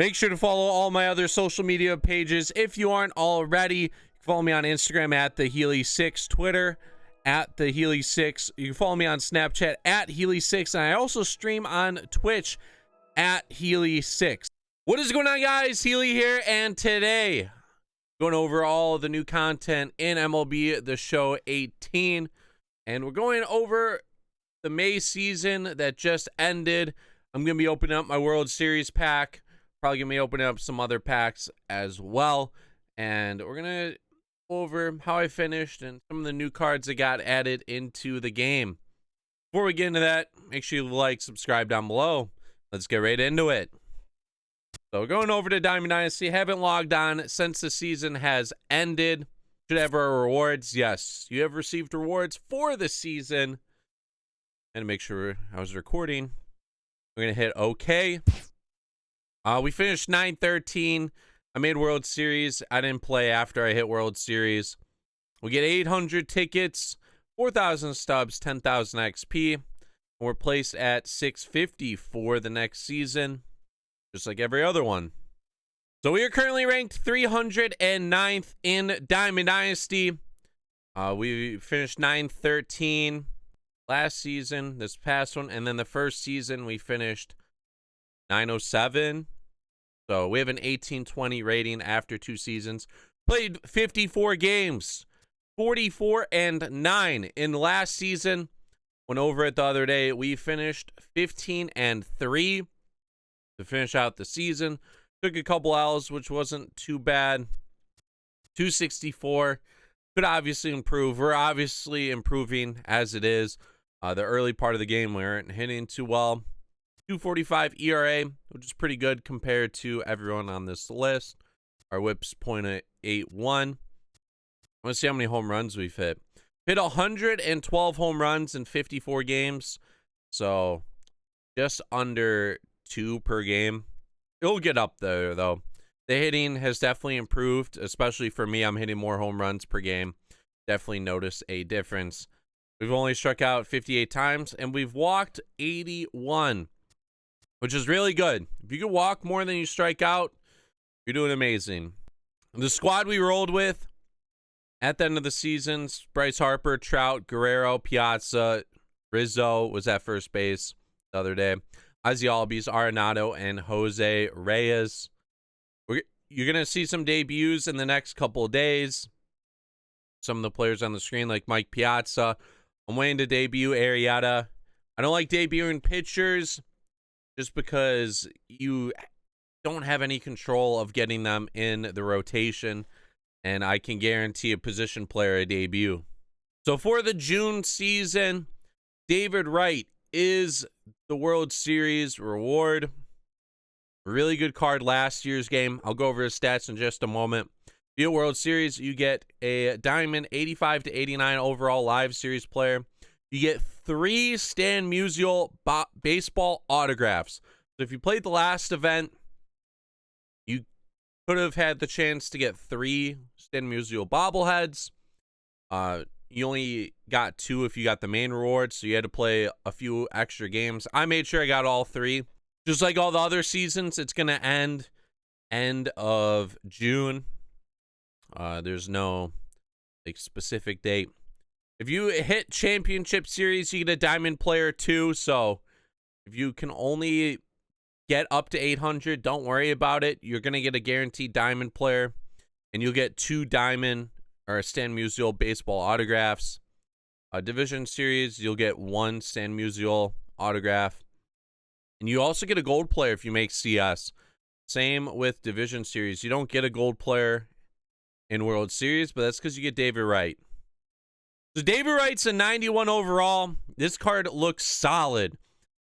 Make sure to follow all my other social media pages if you aren't already. Follow me on Instagram at the Healy6, Twitter at the Healy6. You can follow me on Snapchat at Healy6, and I also stream on Twitch at Healy6. What is going on, guys? Healy here, and today going over all the new content in MLB The Show 18, and we're going over the May season that just ended. I'm going to be opening up my World Series pack, probably going to be opening up some other packs as well, and we're going to go over how I finished and some of the new cards that got added into the game. Before we get into that, make sure you like, subscribe down below. Let's get right into it. So going over to Dynasty, haven't logged on since the season has ended. Should have our rewards. Yes, you have received rewards for the season. And to make sure I was recording, we're going to hit OK. We finished 9-13. I made World Series. I didn't play after I hit World Series. We get 800 tickets, 4,000 stubs, 10,000 XP. And we're placed at 650 for the next season, just like every other one. So we are currently ranked 309th in Diamond Dynasty. We finished 9-13 last season, this past one, and then the first season we finished 907. So we have an 1820 rating after 2 seasons. Played 54 games, 44-9 in last season. Went over it the other day. We finished 15-3 to finish out the season. Took a couple L's, which wasn't too bad. 264. Could obviously improve. We're obviously improving as it is. The early part of the game, we weren't hitting too well. 245 ERA, which is pretty good compared to everyone on this list. Our whip's .81. I want to see how many home runs we've hit. Hit 112 home runs in 54 games. So just under 2 per game. It'll get up there, though. The hitting has definitely improved, especially for me. I'm hitting more home runs per game. Definitely noticed a difference. We've only struck out 58 times, and we've walked 81, which is really good. If you can walk more than you strike out, you're doing amazing. The squad we rolled with at the end of the season, Bryce Harper, Trout, Guerrero, Piazza, Rizzo was at first base the other day. Ozzie Albies, Arenado, and Jose Reyes. You're going to see some debuts in the next couple of days. Some of the players on the screen, like Mike Piazza. I'm waiting to debut Arrieta. I don't like debuting pitchers just because you don't have any control of getting them in the rotation, and I can guarantee a position player a debut. So for the June season, David Wright is the World Series reward. Really good card last year's game. I'll go over his stats in just a moment. Via World Series, you get a Diamond 85-89 overall live series player. You get 3 Stan Musial baseball autographs. So if you played the last event, you could have had the chance to get 3 Stan Musial bobbleheads. You only got 2 if you got the main reward, so you had to play a few extra games. I made sure I got all 3. Just like all the other seasons, it's going to end of June. There's no specific date. If you hit Championship Series, you get a Diamond Player 2. So if you can only get up to 800, don't worry about it. You're going to get a guaranteed Diamond Player, and you'll get 2 Diamond or Stan Musial baseball autographs. Division Series, you'll get 1 Stan Musial autograph. And you also get a Gold Player if you make CS. Same with Division Series. You don't get a Gold Player in World Series, but that's because you get David Wright. So David Wright's a 91 overall. This card looks solid.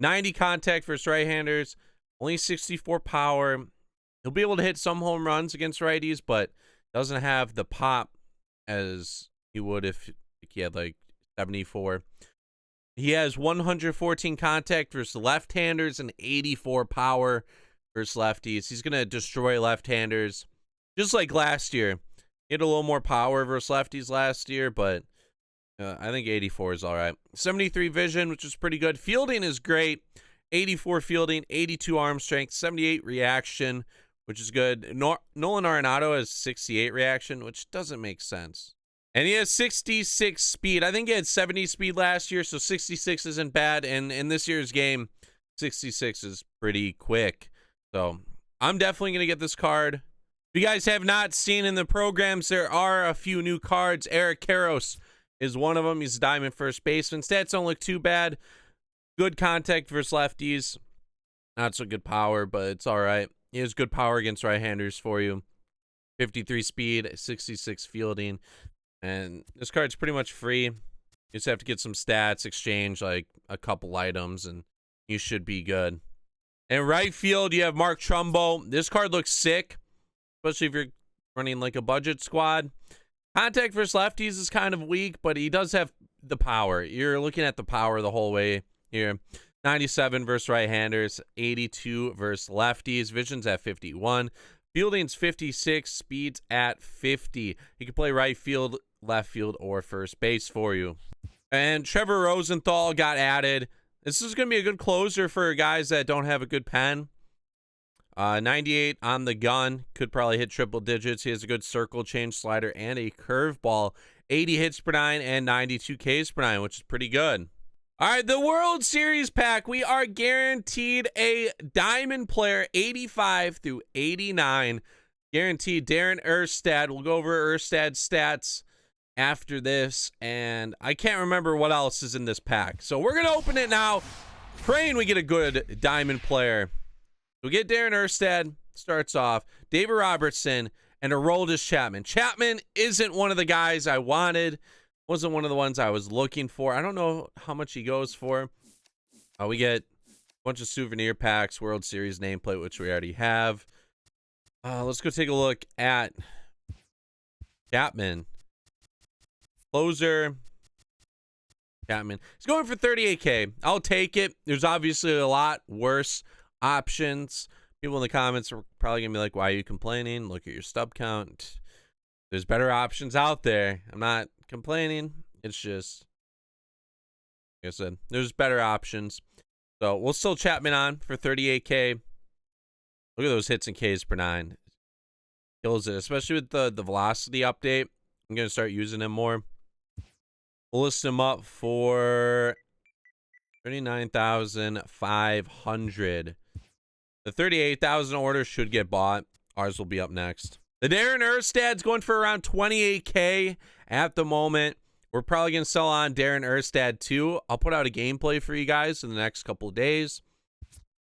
90 contact versus right-handers. Only 64 power. He'll be able to hit some home runs against righties, but doesn't have the pop as he would if he had like 74. He has 114 contact versus left-handers and 84 power versus lefties. He's going to destroy left-handers just like last year. He had a little more power versus lefties last year, but I think 84 is all right. 73 vision, which is pretty good. Fielding is great. 84 fielding, 82 arm strength, 78 reaction, which is good. Nolan Arenado has 68 reaction, which doesn't make sense. And he has 66 speed. I think he had 70 speed last year, so 66 isn't bad. And in this year's game, 66 is pretty quick. So I'm definitely going to get this card. If you guys have not seen in the programs, there are a few new cards. Eric Karros is one of them. He's a diamond first baseman. Stats don't look too bad. Good contact versus lefties. Not so good power, but it's all right. He has good power against right-handers for you. 53 speed, 66 fielding. And this card's pretty much free. You just have to get some stats, exchange like a couple items, and you should be good. In right field, you have Mark Trumbo. This card looks sick, especially if you're running like a budget squad. Contact versus lefties is kind of weak, but he does have the power. You're looking at the power the whole way here. 97 versus right-handers, 82 versus lefties. Vision's at 51. Fielding's 56, speed's at 50. He can play right field, left field, or first base for you. And Trevor Rosenthal got added. This is going to be a good closer for guys that don't have a good pen. 98 on the gun. Could probably hit triple digits. He has a good circle change slider and a curveball. 80 hits per 9 and 92 Ks per 9, which is pretty good. All right, the World Series pack. We are guaranteed a diamond player, 85 through 89. Guaranteed Darren Erstad. We'll go over Erstad's stats after this, and I can't remember what else is in this pack. So we're going to open it now, praying we get a good diamond player. We get Darren Erstad, starts off, David Robertson, and Aroldis Chapman. Chapman isn't one of the guys I wanted. Wasn't one of the ones I was looking for. I don't know how much he goes for. We get a bunch of souvenir packs, World Series nameplate, which we already have. Let's go take a look at Chapman. Closer. Chapman. He's going for 38K. I'll take it. There's obviously a lot worse options. People in the comments are probably going to be like, why are you complaining? Look at your stub count. There's better options out there. I'm not complaining. It's just, like I said, there's better options. So we'll still Chapman on for 38K. Look at those hits and Ks per 9. Kills it, especially with the velocity update. I'm going to start using him more. We'll list him up for 39,500. The 38,000 order should get bought. Ours will be up next. The Darren Erstad's going for around 28K at the moment. We're probably going to sell on Darren Erstad too. I'll put out a gameplay for you guys in the next couple of days.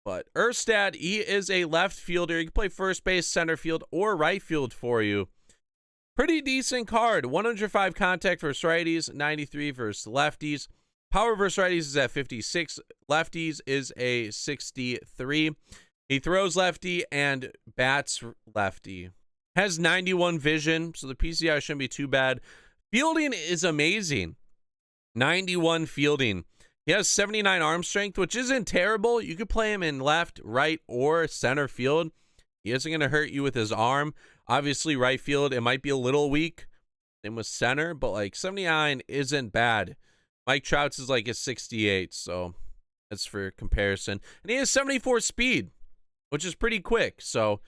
But Erstad, he is a left fielder. He can play first base, center field, or right field for you. Pretty decent card. 105 contact versus righties, 93 versus lefties. Power versus righties is at 56. Lefties is a 63. He throws lefty and bats lefty. Has 91 vision, so the PCI shouldn't be too bad. Fielding is amazing. 91 fielding. He has 79 arm strength, which isn't terrible. You could play him in left, right, or center field. He isn't going to hurt you with his arm. Obviously, right field, it might be a little weak. Same with center, but like 79 isn't bad. Mike Trout's is like a 68, so that's for comparison. And he has 74 speed, which is pretty quick. So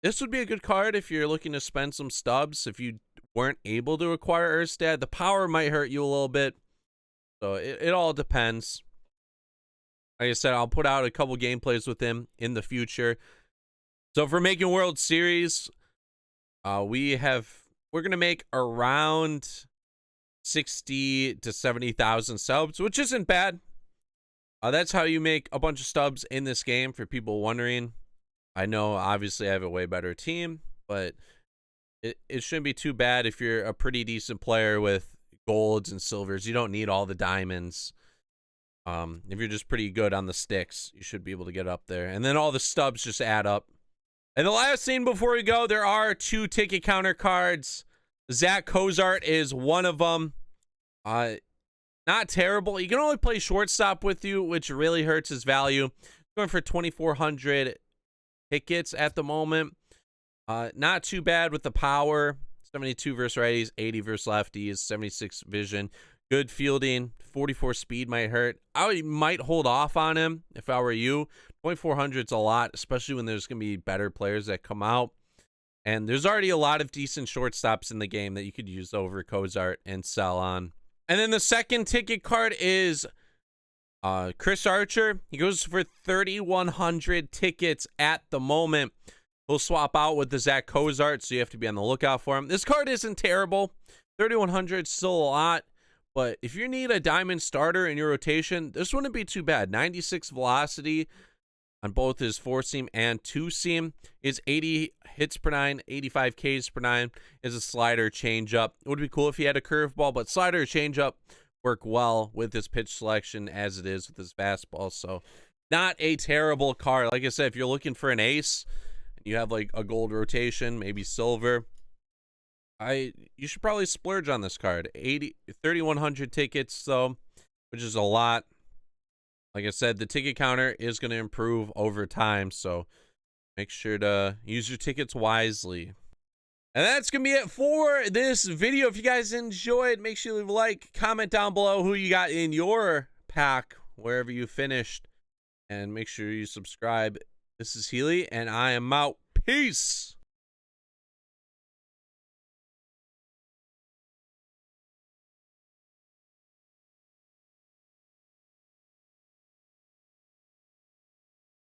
this would be a good card if you're looking to spend some stubs. If you weren't able to acquire Erstad, the power might hurt you a little bit. So it all depends. Like I said, I'll put out a couple gameplays with him in the future. So for making World Series, we're going to make around 60 to 70,000 subs, which isn't bad. That's how you make a bunch of stubs in this game, for people wondering. I know, obviously, I have a way better team, but it shouldn't be too bad if you're a pretty decent player with golds and silvers. You don't need all the diamonds. If you're just pretty good on the sticks, you should be able to get up there. And then all the stubs just add up. And the last thing before we go, there are 2 ticket counter cards. Zach Cozart is one of them. Not terrible. You can only play shortstop with you, which really hurts his value. Going for 2,400 tickets at the moment. Not too bad with the power. 72 versus righties, 80 versus lefties, 76 vision. Good fielding, 44 speed might hurt. I might hold off on him if I were you. 2400 is a lot, especially when there's going to be better players that come out. And there's already a lot of decent shortstops in the game that you could use over Cozart and sell on. And then the second ticket card is Chris Archer. He goes for 3,100 tickets at the moment. He'll swap out with the Zach Cozart, so you have to be on the lookout for him. This card isn't terrible. 3,100 is still a lot. But if you need a diamond starter in your rotation, this wouldn't be too bad. 96 velocity on both his 4-seam and 2-seam. Is 80 hits per 9, 85 Ks per 9. Is a slider changeup. It would be cool if he had a curveball, but slider changeup work well with his pitch selection as it is with his fastball. So not a terrible card. Like I said, if you're looking for an ace, you have like a gold rotation, maybe silver, you should probably splurge on this card. 3,100 tickets though, which is a lot. Like I said, the ticket counter is going to improve over time, so make sure to use your tickets wisely. And that's going to be it for this video. If you guys enjoyed, make sure you leave a like, comment down below who you got in your pack, wherever you finished, and make sure you subscribe. This is Healy, and I am out. Peace!